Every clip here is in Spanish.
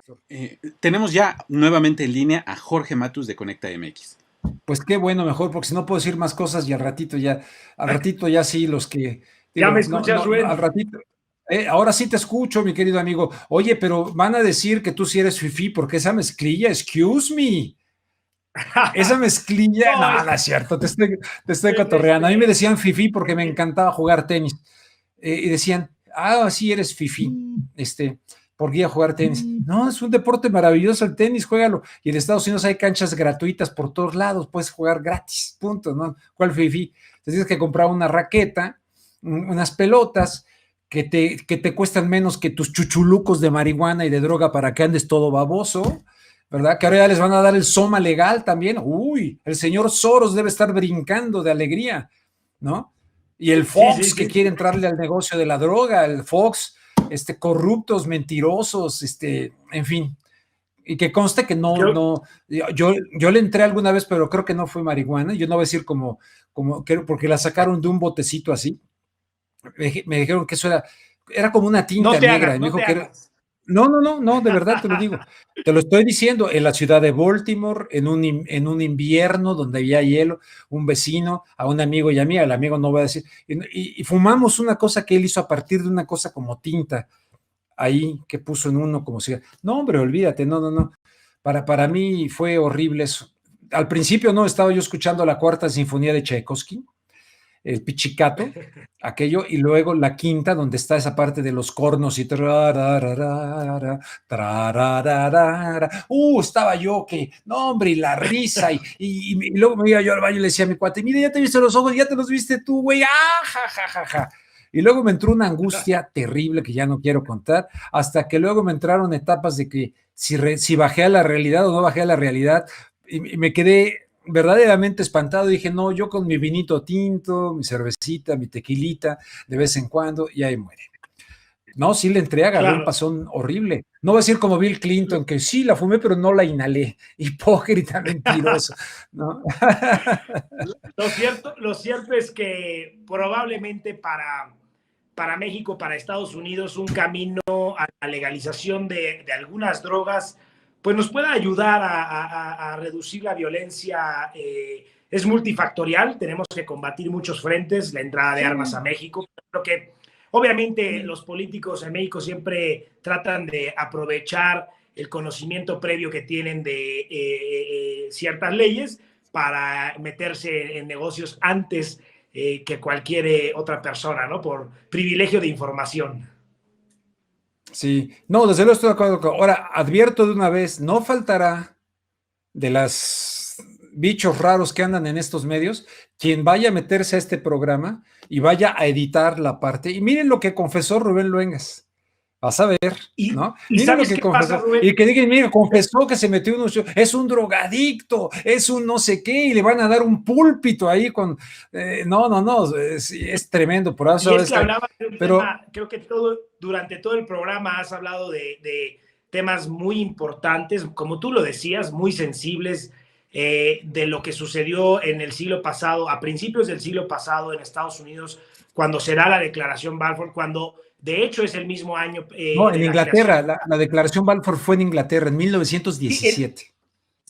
Héctor. Tenemos ya nuevamente en línea a Jorge Matus de Conecta MX. Pues qué bueno, mejor, porque si no puedo decir más cosas y al ratito ya sí, los que, ¿Ya me digo, escuchas, Rubén? al ratito. Ahora sí te escucho, mi querido amigo. Oye, pero van a decir que tú sí eres fifí, porque esa mezclilla, excuse me. Esa mezclilla, no es cierto, te estoy cotorreando. A mí me decían fifí porque me encantaba jugar tenis. Y decían, sí eres fifí, porque iba a jugar tenis. No, es un deporte maravilloso el tenis, juégalo. Y en Estados Unidos hay canchas gratuitas por todos lados, puedes jugar gratis, punto, ¿no? ¿Cuál fifí? Te tienes que comprar una raqueta, unas pelotas que te cuestan menos que tus chuchulucos de marihuana y de droga para que andes todo baboso, ¿verdad? Que ahora ya les van a dar el soma legal también. Uy, el señor Soros debe estar brincando de alegría, ¿no? Y el Fox que quiere entrarle al negocio de la droga, el Fox, corruptos, mentirosos, en fin. Y que conste que yo le entré alguna vez, pero creo que no fue marihuana. Yo no voy a decir porque la sacaron de un botecito así. Me dijeron que eso era como una tinta negra. Y me dijo que era. No, de verdad te lo digo. Te lo estoy diciendo, en la ciudad de Baltimore, en un invierno donde había hielo, un vecino, a un amigo y a mí, al amigo no voy a decir, y fumamos una cosa que él hizo a partir de una cosa como tinta, ahí que puso en uno como si, no hombre, olvídate, no. Para mí fue horrible eso. Al principio no, estaba yo escuchando la cuarta sinfonía de Tchaikovsky, el pichicato, aquello, y luego la quinta, donde está esa parte de los cornos y estaba yo que, no hombre, y la risa, y luego me iba yo al baño y le decía a mi cuate, mire, ya te viste los ojos, ya te los viste tú, güey, ja. Y luego me entró una angustia terrible que ya no quiero contar, hasta que luego me entraron etapas de que si bajé a la realidad o no bajé a la realidad, y me quedé verdaderamente espantado. Dije, no, yo con mi vinito tinto, mi cervecita, mi tequilita, de vez en cuando, y ahí muere. No, sí le entré, agarré un pasón horrible. No voy a decir como Bill Clinton, que sí la fumé, pero no la inhalé. Hipócrita, mentiroso, ¿no? Lo cierto es que probablemente para México, para Estados Unidos, un camino a la legalización de algunas drogas, pues nos pueda ayudar a reducir la violencia. Es multifactorial, tenemos que combatir muchos frentes, la entrada de armas a México. Creo que obviamente los políticos en México siempre tratan de aprovechar el conocimiento previo que tienen de ciertas leyes para meterse en negocios antes que cualquier otra persona, ¿no? Por privilegio de información. Sí, no, desde luego estoy de acuerdo. Ahora, advierto de una vez, no faltará de los bichos raros que andan en estos medios, quien vaya a meterse a este programa y vaya a editar la parte. Y miren lo que confesó Rubén Luengas. Vas a ver, ¿no? ¿Y miren sabes lo que qué pasa, Rubén? Y que digan, mira, confesó que se metió es un drogadicto, es un no sé qué, y le van a dar un púlpito ahí con. No, es tremendo. Por eso y es que hablaba de un pero, tema, creo que durante todo el programa has hablado de temas muy importantes, como tú lo decías, muy sensibles, de lo que sucedió en el siglo pasado, a principios del siglo pasado en Estados Unidos, cuando se da la declaración Balfour, cuando de hecho es el mismo año. No, en Inglaterra, la declaración Balfour fue en Inglaterra en 1917.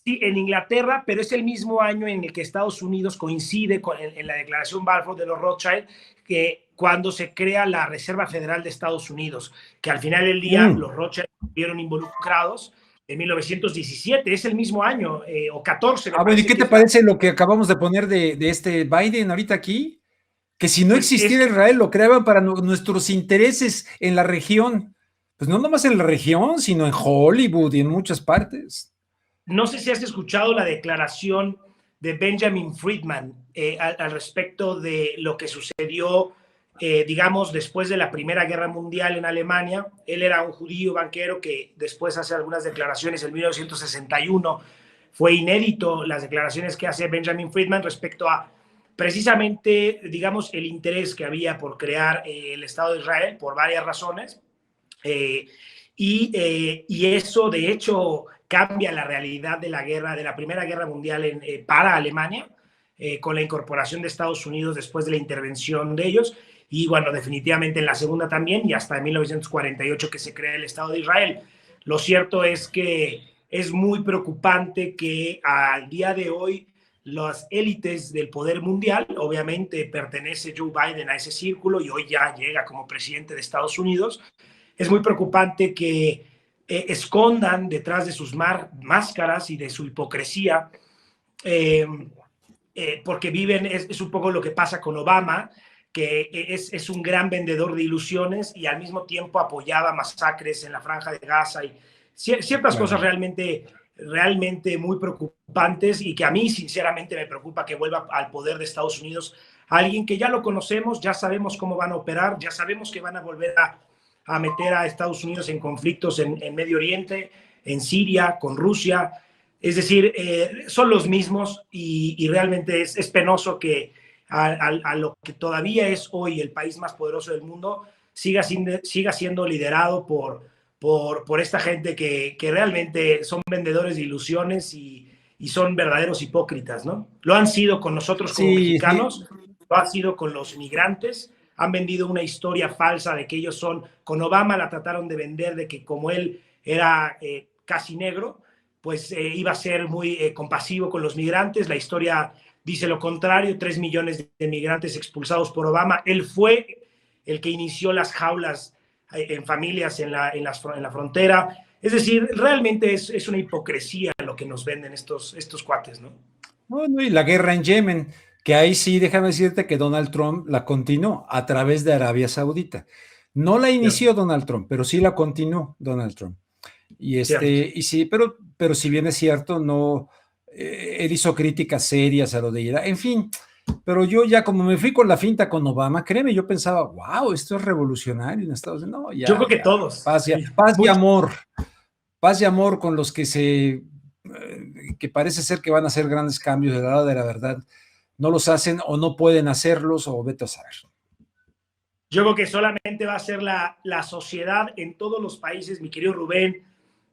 Sí, en Inglaterra, pero es el mismo año en el que Estados Unidos coincide en la declaración Balfour de los Rothschild, que cuando se crea la Reserva Federal de Estados Unidos, que al final del día los Rothschild estuvieron involucrados en 1917, es el mismo año, o 14. Bueno, ¿y qué te parece lo que acabamos de poner de Biden ahorita aquí? Que si no existiera Israel, lo creaban para nuestros intereses en la región. Pues no nomás en la región, sino en Hollywood y en muchas partes. No sé si has escuchado la declaración de Benjamin Friedman al respecto de lo que sucedió, digamos, después de la Primera Guerra Mundial en Alemania. Él era un judío banquero que después hace algunas declaraciones en 1961. Fue inédito las declaraciones que hace Benjamin Friedman respecto a precisamente, digamos, el interés que había por crear el Estado de Israel por varias razones. Y eso, de hecho, cambia la realidad de la Primera Guerra Mundial para Alemania, con la incorporación de Estados Unidos después de la intervención de ellos, y bueno, definitivamente en la Segunda también, y hasta en 1948 que se crea el Estado de Israel. Lo cierto es que es muy preocupante que al día de hoy las élites del poder mundial, obviamente pertenece Joe Biden a ese círculo y hoy ya llega como presidente de Estados Unidos, es muy preocupante que escondan detrás de sus máscaras y de su hipocresía, porque viven, es un poco lo que pasa con Obama, que es un gran vendedor de ilusiones y al mismo tiempo apoyaba masacres en la Franja de Gaza y ciertas cosas realmente muy preocupantes, y que a mí sinceramente me preocupa que vuelva al poder de Estados Unidos alguien que ya lo conocemos, ya sabemos cómo van a operar, ya sabemos que van a volver a meter a Estados Unidos en conflictos en Medio Oriente, en Siria, con Rusia. Es decir, son los mismos, y realmente es penoso que a lo que todavía es hoy el país más poderoso del mundo siga siendo liderado por esta gente que realmente son vendedores de ilusiones y son verdaderos hipócritas, ¿no? Lo han sido con nosotros como mexicanos, lo han sido con los migrantes, han vendido una historia falsa de que ellos son, con Obama la trataron de vender de que como él era casi negro, pues iba a ser muy compasivo con los migrantes. La historia dice lo contrario, 3 millones de migrantes expulsados por Obama. Él fue el que inició las jaulas en familias en la frontera. Es decir, realmente es una hipocresía lo que nos venden estos cuates, ¿no? Bueno, y la guerra en Yemen, que ahí sí, déjame decirte que Donald Trump la continuó a través de Arabia Saudita. No la inició Donald Trump, pero sí la continuó Donald Trump. Y sí, pero si bien es cierto, no, él hizo críticas serias a lo de Irak, en fin, pero yo ya como me fui con la finta con Obama, créeme, yo pensaba, wow, esto es revolucionario en Estados Unidos. No, yo creo que todos. Paz y amor con los que que parece ser que van a hacer grandes cambios de la verdad, no los hacen o no pueden hacerlos o vete a saber. Yo creo que solamente va a ser la sociedad en todos los países, mi querido Rubén,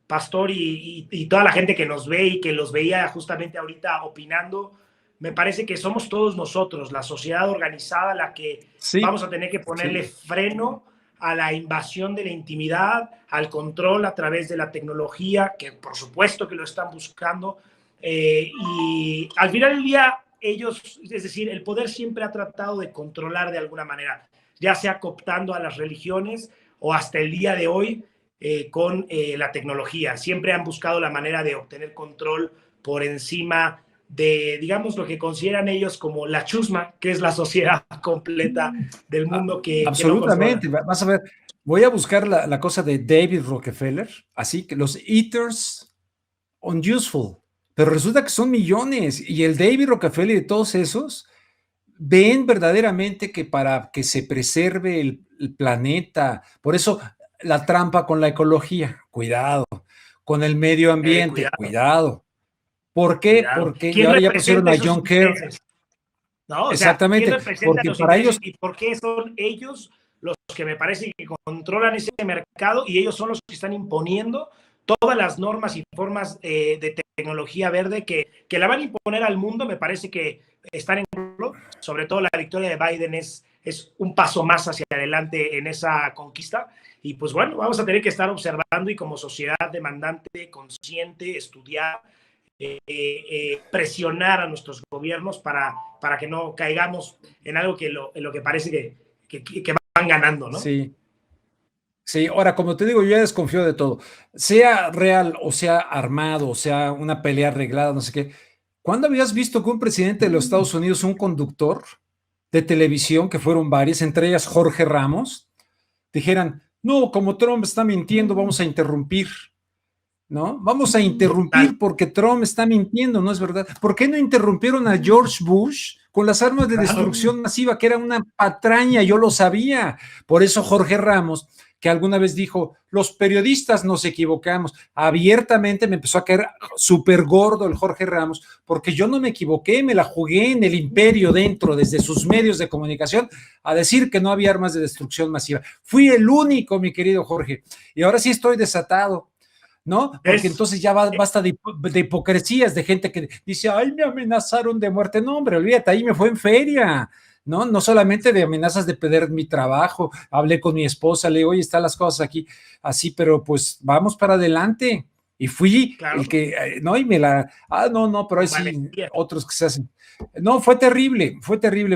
Pastor y toda la gente que nos ve y que los veía justamente ahorita opinando. Me parece que somos todos nosotros, la sociedad organizada, la que vamos a tener que ponerle freno a la invasión de la intimidad, al control a través de la tecnología, que por supuesto que lo están buscando. Y al final del día, ellos, es decir, el poder siempre ha tratado de controlar de alguna manera, ya sea cooptando a las religiones o hasta el día de hoy con la tecnología. Siempre han buscado la manera de obtener control por encima de, digamos, lo que consideran ellos como la chusma, que es la sociedad completa del mundo que absolutamente, no vas a ver, voy a buscar la cosa de David Rockefeller, así que los eaters unuseful, pero resulta que son millones, y el David Rockefeller y todos esos ven verdaderamente que para que se preserve el planeta, por eso la trampa con la ecología, cuidado, con el medio ambiente, cuidado. ¿Por qué? Cuidado. Porque ahora ya pusieron a John Kerry. No, exactamente, porque para ellos... ¿Y por qué son ellos los que me parece que controlan ese mercado y ellos son los que están imponiendo todas las normas y formas de tecnología verde que la van a imponer al mundo? Me parece que están en... Sobre todo la victoria de Biden es un paso más hacia adelante en esa conquista. Y pues bueno, vamos a tener que estar observando y como sociedad demandante, consciente, estudiar, presionar a nuestros gobiernos para que no caigamos en algo en lo que parece que van ganando, ¿no? Sí. Sí, ahora, como te digo, yo ya desconfío de todo. Sea real o sea armado, o sea una pelea arreglada, no sé qué. ¿Cuándo habías visto que un presidente de los Estados Unidos, un conductor de televisión, que fueron varios, entre ellas Jorge Ramos, dijeran, no, como Trump está mintiendo, vamos a interrumpir, ¿no? Vamos a interrumpir porque Trump está mintiendo, ¿no es verdad? ¿Por qué no interrumpieron a George Bush con las armas de destrucción masiva, que era una patraña? Yo lo sabía. Por eso Jorge Ramos, que alguna vez dijo, los periodistas nos equivocamos, abiertamente me empezó a caer súper gordo el Jorge Ramos, porque yo no me equivoqué, me la jugué en el imperio dentro, desde sus medios de comunicación, a decir que no había armas de destrucción masiva. Fui el único, mi querido Jorge, y ahora sí estoy desatado, ¿no? Porque entonces ya basta de hipocresías, de gente que dice, ay, me amenazaron de muerte. No, hombre, olvídate, ahí me fue en feria. ¿no? No solamente de amenazas de perder mi trabajo, hablé con mi esposa, le digo, oye, están las cosas aquí así, pero pues vamos para adelante. Y fui Claro, el que, no, y me la, no, pero ahí con sí, valentía. otros que se hacen. No, fue terrible,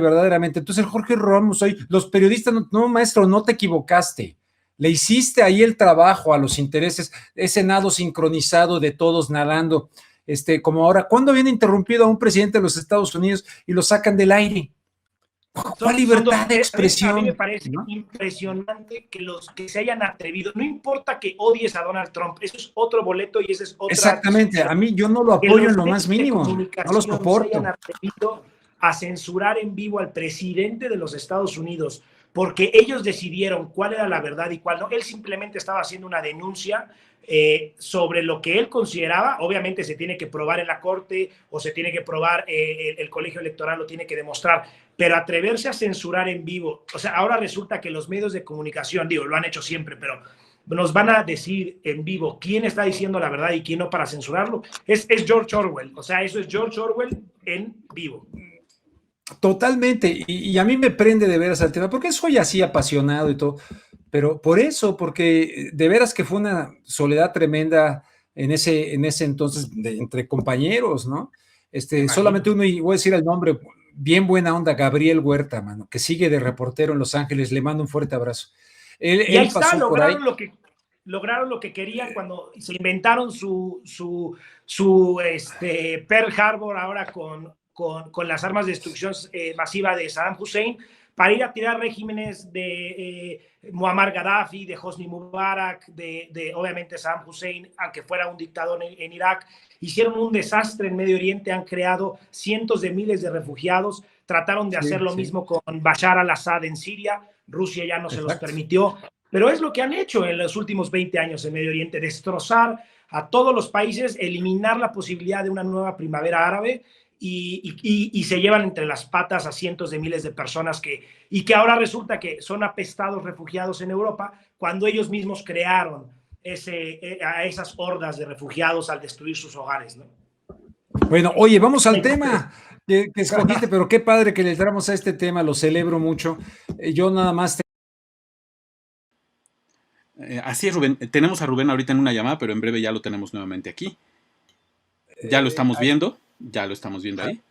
verdaderamente. Entonces, el Jorge Ramos, hoy, los periodistas, no, maestro, no te equivocaste. Le hiciste ahí el trabajo a los intereses, ese nado sincronizado de todos nadando, como ahora, ¿cuándo habían interrumpido a un presidente de los Estados Unidos y lo sacan del aire? ¿Cuál libertad de A mí me expresión? parece ¿No? impresionante que los que se hayan atrevido, no importa que odies a Donald Trump, eso es otro boleto y esa es otra Exactamente, discusión. a mí yo no lo Que apoyo en los lo más medios de mínimo, no lo comunicación se hayan soporto. atrevido a censurar en vivo al presidente de los Estados Unidos porque ellos decidieron cuál era la verdad y cuál no. Él simplemente estaba haciendo una denuncia sobre lo que él consideraba. Obviamente se tiene que probar en la corte o se tiene que probar, el colegio electoral lo tiene que demostrar, pero atreverse a censurar en vivo, o sea, ahora resulta que los medios de comunicación, digo, lo han hecho siempre, pero nos van a decir en vivo quién está diciendo la verdad y quién no para censurarlo. Es George Orwell, o sea, eso es George Orwell en vivo. Totalmente, y a mí me prende de veras el tema, porque soy así apasionado y todo, pero por eso, porque de veras que fue una soledad tremenda en ese entonces entre compañeros, ¿no? Solamente uno, y voy a decir el nombre, bien buena onda, Gabriel Huerta, mano, que sigue de reportero en Los Ángeles, le mando un fuerte abrazo. Y ahí Él está, pasó por ahí. lograron lo que querían cuando se inventaron su Pearl Harbor ahora con las armas de destrucción masiva de Saddam Hussein, para ir a tirar regímenes de Muammar Gaddafi, de Hosni Mubarak, de obviamente Saddam Hussein, aunque fuera un dictador en Irak. Hicieron un desastre en Medio Oriente, han creado cientos de miles de refugiados, trataron de hacer lo mismo con Bashar al-Assad en Siria, Rusia ya no se los permitió, pero es lo que han hecho en los últimos 20 años en Medio Oriente, destrozar a todos los países, eliminar la posibilidad de una nueva primavera árabe y se llevan entre las patas a cientos de miles de personas que ahora resulta que son apestados refugiados en Europa cuando ellos mismos crearon a esas hordas de refugiados al destruir sus hogares, ¿no? Bueno, oye, vamos al tema que escogiste, pero qué padre que le entramos a este tema, lo celebro mucho. Yo nada más así es, Rubén. Tenemos a Rubén ahorita en una llamada, pero en breve ya lo tenemos nuevamente aquí. Ya lo estamos viendo, ahí.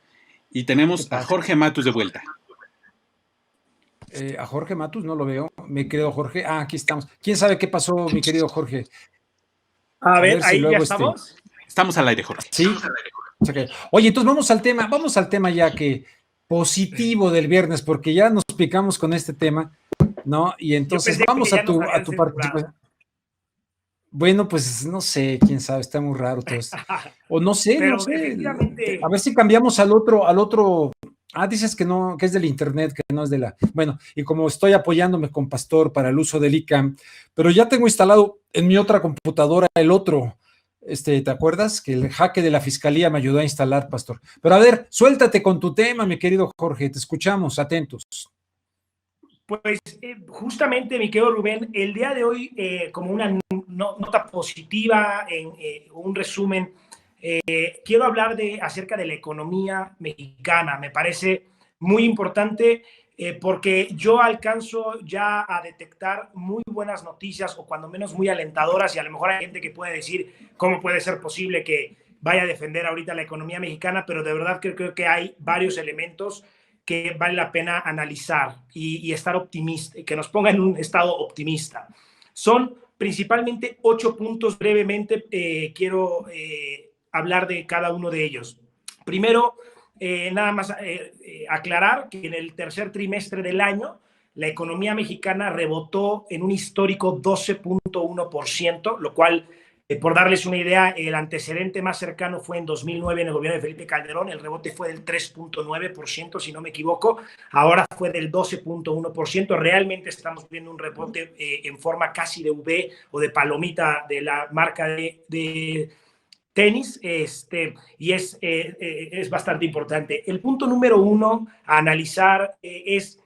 Y tenemos a Jorge Matus de vuelta. A Jorge Matus no lo veo, mi querido Jorge. Aquí estamos. ¿Quién sabe qué pasó, mi querido Jorge? A ver ahí si luego ya estamos. Estamos al aire, Jorge. Sí. Oye, entonces vamos al tema ya que positivo del viernes, porque ya nos picamos con este tema, ¿no? Y entonces vamos a tu participación. Bueno, pues no sé, quién sabe, está muy raro todo esto. O no sé, no sé. A ver si cambiamos al otro. Dices que no, que es del internet, que no es de la. Bueno, y como estoy apoyándome con Pastor para el uso del ICAM, pero ya tengo instalado en mi otra computadora el otro. ¿Te acuerdas? Que el jaque de la fiscalía me ayudó a instalar, Pastor. Pero a ver, suéltate con tu tema, mi querido Jorge, te escuchamos, atentos. Pues justamente, mi querido Rubén, el día de hoy, como una nota positiva, un resumen, quiero hablar acerca de la economía mexicana. Me parece muy importante porque yo alcanzo ya a detectar muy buenas noticias o cuando menos muy alentadoras, y a lo mejor hay gente que puede decir cómo puede ser posible que vaya a defender ahorita la economía mexicana, pero de verdad creo que hay varios elementos que vale la pena analizar y estar optimista, que nos ponga en un estado optimista. Son principalmente 8 puntos brevemente, quiero hablar de cada uno de ellos. Primero, nada más aclarar que en el tercer trimestre del año la economía mexicana rebotó en un histórico 12.1%, lo cual, por darles una idea, el antecedente más cercano fue en 2009 en el gobierno de Felipe Calderón, el rebote fue del 3.9%, si no me equivoco, ahora fue del 12.1%, realmente estamos viendo un rebote en forma casi de V o de palomita de la marca de tenis, y es bastante importante. El punto número 1 a analizar es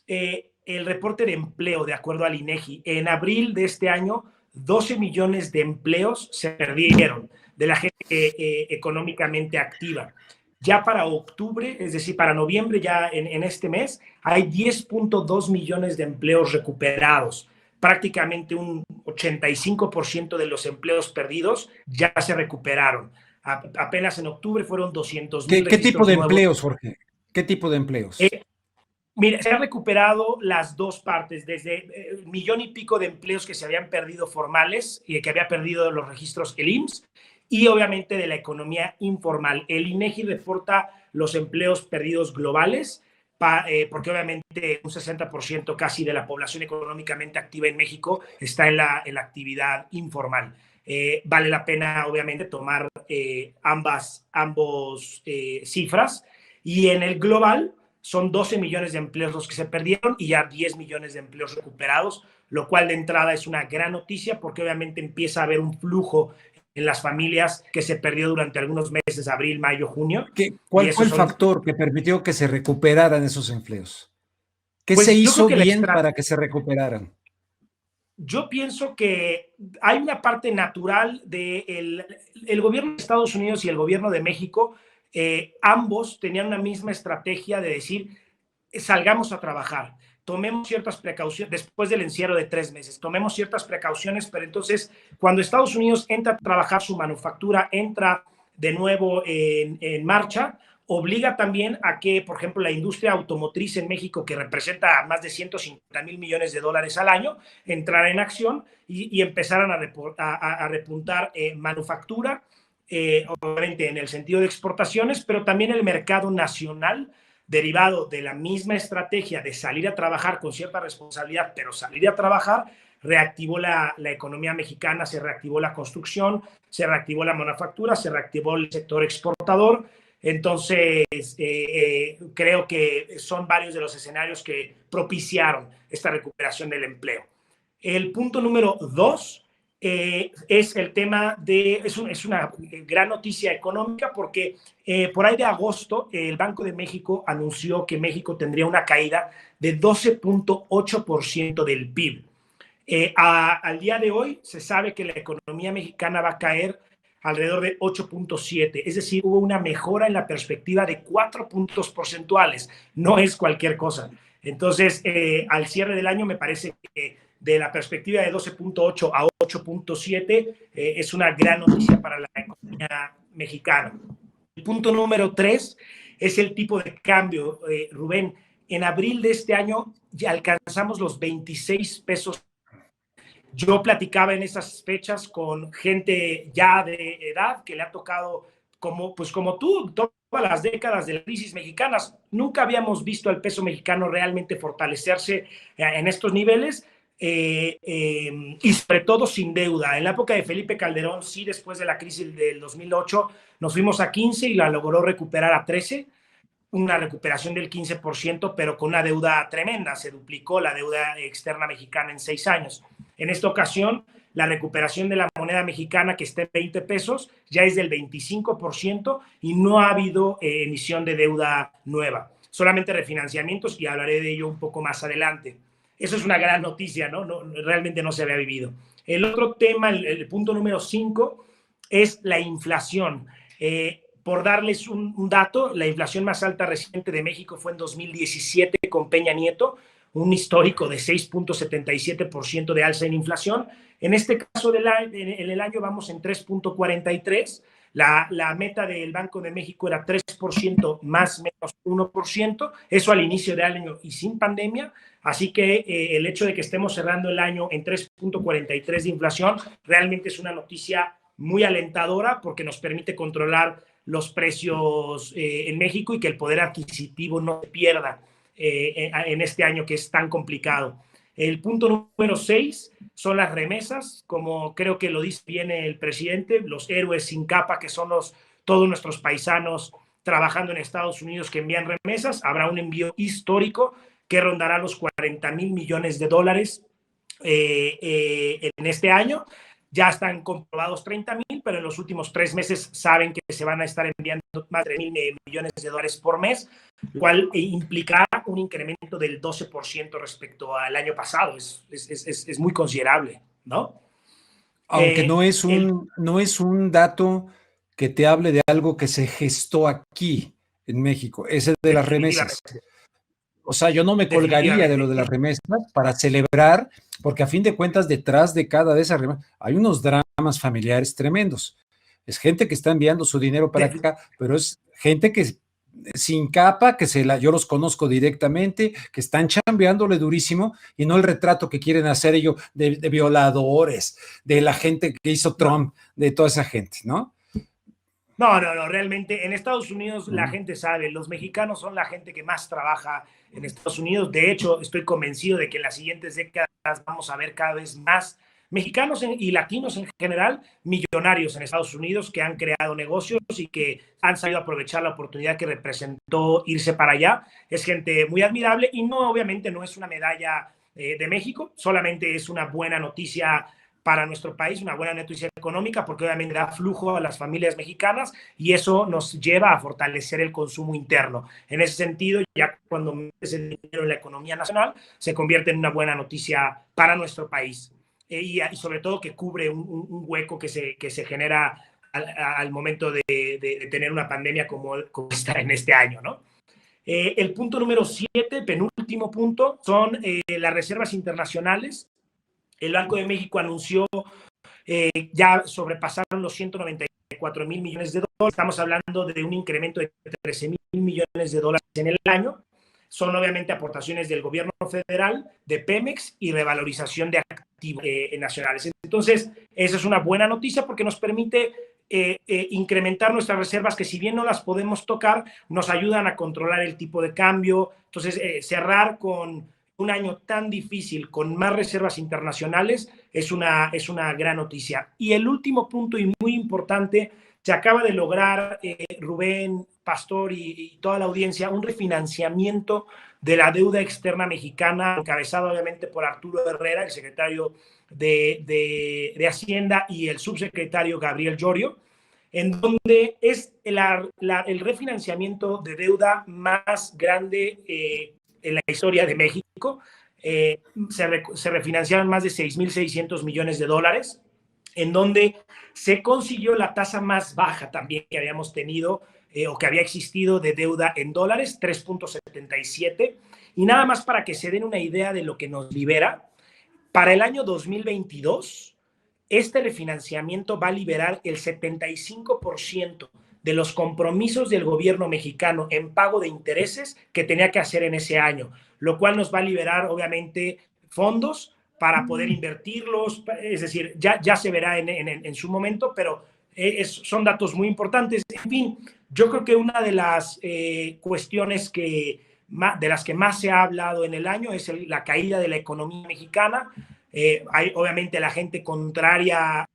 el reporte de empleo, de acuerdo al INEGI. En abril de este año, 12 millones de empleos se perdieron de la gente económicamente activa. Ya para octubre, es decir, para noviembre, ya en este mes, hay 10.2 millones de empleos recuperados. Prácticamente un 85% de los empleos perdidos ya se recuperaron. Apenas en octubre fueron 200,000 ¿Qué tipo registros de nuevos. empleos, Jorge? ¿Qué tipo de empleos? Mira, se han recuperado las dos partes, desde 1,000,000 y pico de empleos que se habían perdido formales y que había perdido los registros el IMSS, y obviamente de la economía informal. El INEGI reporta los empleos perdidos globales, porque obviamente un 60% casi de la población económicamente activa en México está en la actividad informal. Vale la pena, obviamente, tomar ambos cifras, y en el global son 12 millones de empleos los que se perdieron y ya 10 millones de empleos recuperados, lo cual de entrada es una gran noticia porque obviamente empieza a haber un flujo en las familias que se perdió durante algunos meses, abril, mayo, junio. ¿Cuál fue el factor que permitió que se recuperaran esos empleos? ¿Qué pues se hizo bien para que se recuperaran? Yo pienso que hay una parte natural del el gobierno de Estados Unidos y el gobierno de México. Ambos tenían una misma estrategia de decir, salgamos a trabajar, tomemos ciertas precauciones, después del encierro de 3 meses, tomemos ciertas precauciones, pero entonces cuando Estados Unidos entra a trabajar su manufactura, entra de nuevo en marcha, obliga también a que, por ejemplo, la industria automotriz en México, que representa más de 150,000 millones de dólares al año, entrara en acción y empezaran a repuntar manufactura, obviamente en el sentido de exportaciones, pero también el mercado nacional, derivado de la misma estrategia de salir a trabajar con cierta responsabilidad, pero salir a trabajar, reactivó la economía mexicana, se reactivó la construcción, se reactivó la manufactura, se reactivó el sector exportador. Entonces, creo que son varios de los escenarios que propiciaron esta recuperación del empleo. El punto número 2 es el tema de, es una gran noticia económica porque por ahí de agosto el Banco de México anunció que México tendría una caída de 12.8% del PIB. Al día de hoy se sabe que la economía mexicana va a caer alrededor de 8.7, es decir, hubo una mejora en la perspectiva de 4 puntos porcentuales, no es cualquier cosa. Entonces, al cierre del año me parece que de la perspectiva de 12.8 a 8.7 es una gran noticia para la economía mexicana. El punto número 3 es el tipo de cambio. Rubén, en abril de este año ya alcanzamos los 26 pesos. Yo platicaba en esas fechas con gente ya de edad que le ha tocado, pues como tú, todas las décadas de las crisis mexicanas. Nunca habíamos visto al peso mexicano realmente fortalecerse en estos niveles. Y sobre todo sin deuda. En la época de Felipe Calderón, sí, después de la crisis del 2008, nos fuimos a 15 y la logró recuperar a 13, una recuperación del 15%, pero con una deuda tremenda. Se duplicó la deuda externa mexicana en 6 años. En esta ocasión, la recuperación de la moneda mexicana, que está en 20 pesos, ya es del 25% y no ha habido emisión de deuda nueva, solamente refinanciamientos, y hablaré de ello un poco más adelante. Eso es una gran noticia, ¿no? Realmente no se había vivido. El otro tema, el punto número 5, es la inflación. Por darles un dato, la inflación más alta reciente de México fue en 2017 con Peña Nieto, un histórico de 6.77% de alza en inflación. En este caso, en el año vamos en 3.43%. La meta del Banco de México era 3% más menos 1%, eso al inicio del año y sin pandemia. Así que el hecho de que estemos cerrando el año en 3.43 de inflación realmente es una noticia muy alentadora porque nos permite controlar los precios en México y que el poder adquisitivo no se pierda en este año que es tan complicado. El punto número 6 son las remesas, como creo que lo dice bien el presidente, los héroes sin capa, que son todos nuestros paisanos trabajando en Estados Unidos que envían remesas. Habrá un envío histórico que rondará los 40,000 millones de dólares en este año. Ya están comprobados 30,000, pero en los últimos 3 meses saben que se van a estar enviando más de 1,000 millones de dólares por mes, lo cual implicará un incremento del 12% respecto al año pasado. Es muy considerable, ¿no? Aunque no es un dato que te hable de algo que se gestó aquí en México, ese de las remesas. O sea, yo no me colgaría de lo de las remesas para celebrar, porque a fin de cuentas, detrás de cada de esas remesas hay unos dramas familiares tremendos. Es gente que está enviando su dinero para acá, pero es gente que sin capa, yo los conozco directamente, que están chambeándole durísimo, y no el retrato que quieren hacer ellos de violadores, de la gente que hizo Trump, de toda esa gente, ¿no? No, realmente en Estados Unidos la gente sabe, los mexicanos son la gente que más trabaja en Estados Unidos. De hecho, estoy convencido de que en las siguientes décadas vamos a ver cada vez más mexicanos y latinos en general, millonarios en Estados Unidos, que han creado negocios y que han sabido aprovechar la oportunidad que representó irse para allá. Es gente muy admirable y no, obviamente no es una medalla de México, solamente es una buena noticia para nuestro país, una buena noticia económica, porque obviamente da flujo a las familias mexicanas y eso nos lleva a fortalecer el consumo interno. En ese sentido, ya cuando metes el dinero en la economía nacional, se convierte en una buena noticia para nuestro país. Y sobre todo que cubre un hueco que se genera al momento de tener una pandemia como está en este año, ¿no? El punto número 7, penúltimo punto, son las reservas internacionales. El Banco de México anunció ya sobrepasaron los 194 mil millones de dólares. Estamos hablando de un incremento de 13 mil millones de dólares en el año. Son obviamente aportaciones del gobierno federal, de Pemex y revalorización de activos nacionales. Entonces, esa es una buena noticia porque nos permite incrementar nuestras reservas, que si bien no las podemos tocar, nos ayudan a controlar el tipo de cambio. Entonces, cerrar con un año tan difícil con más reservas internacionales es una gran noticia. Y el último punto y muy importante, se acaba de lograr, Rubén, Pastor y toda la audiencia, un refinanciamiento de la deuda externa mexicana, encabezado obviamente por Arturo Herrera, el secretario de Hacienda, y el subsecretario Gabriel Llorio, en donde es el refinanciamiento de deuda más grande en la historia de México. Se refinanciaron más de 6.600 millones de dólares, en donde se consiguió la tasa más baja también que habíamos tenido o que había existido de deuda en dólares, 3.77. Y nada más para que se den una idea de lo que nos libera, para el año 2022, este refinanciamiento va a liberar el 75% de los compromisos del gobierno mexicano en pago de intereses que tenía que hacer en ese año, lo cual nos va a liberar, obviamente, fondos para poder invertirlos. Es decir, ya se verá en su momento, pero son datos muy importantes. En fin, yo creo que una de las cuestiones de las que más se ha hablado en el año es la caída de la economía mexicana. Hay obviamente la gente contraria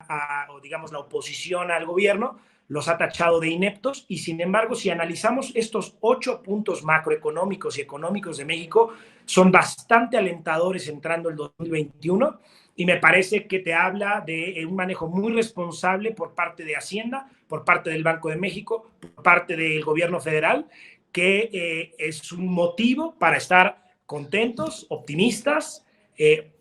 o digamos la oposición al gobierno los ha tachado de ineptos, y sin embargo, si analizamos estos 8 puntos macroeconómicos y económicos de México, son bastante alentadores entrando el 2021, y me parece que te habla de un manejo muy responsable por parte de Hacienda, por parte del Banco de México, por parte del gobierno federal, que es un motivo para estar contentos, optimistas,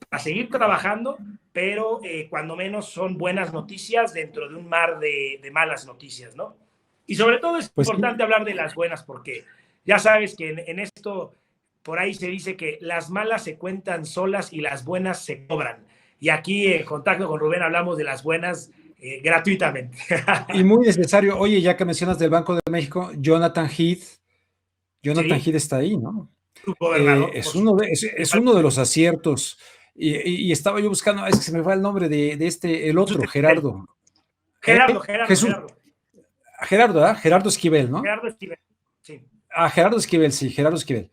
para seguir trabajando, pero cuando menos son buenas noticias dentro de un mar de malas noticias, ¿no? Y sobre todo es importante hablar de las buenas, porque ya sabes que en esto, por ahí se dice que las malas se cuentan solas y las buenas se cobran. Y aquí en Contacto con Rubén hablamos de las buenas gratuitamente. Y muy necesario. Oye, ya que mencionas del Banco de México, Jonathan Heath está ahí, ¿no? Es uno de los aciertos. Y estaba yo buscando, es que se me va el nombre de el otro, Gerardo. Gerardo Esquivel, ¿no? Gerardo Esquivel, sí. Gerardo Esquivel, sí, Gerardo Esquivel.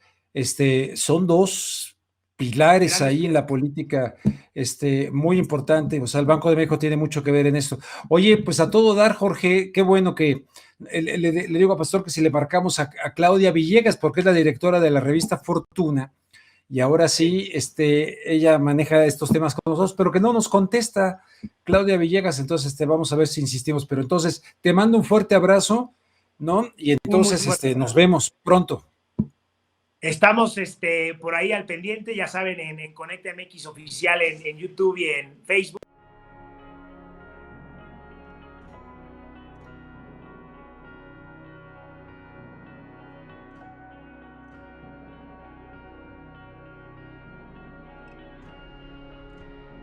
Son dos pilares ahí en la política, muy importante. O sea, el Banco de México tiene mucho que ver en esto. Oye, pues a todo dar, Jorge, qué bueno que le digo a Pastor que si le marcamos a Claudia Villegas, porque es la directora de la revista Fortuna, y ahora sí, ella maneja estos temas con nosotros, pero que no nos contesta Claudia Villegas. Entonces, vamos a ver si insistimos. Pero entonces, te mando un fuerte abrazo, ¿no? Y entonces, nos vemos pronto. Estamos por ahí al pendiente, ya saben, en Conecta MX Oficial en YouTube y en Facebook.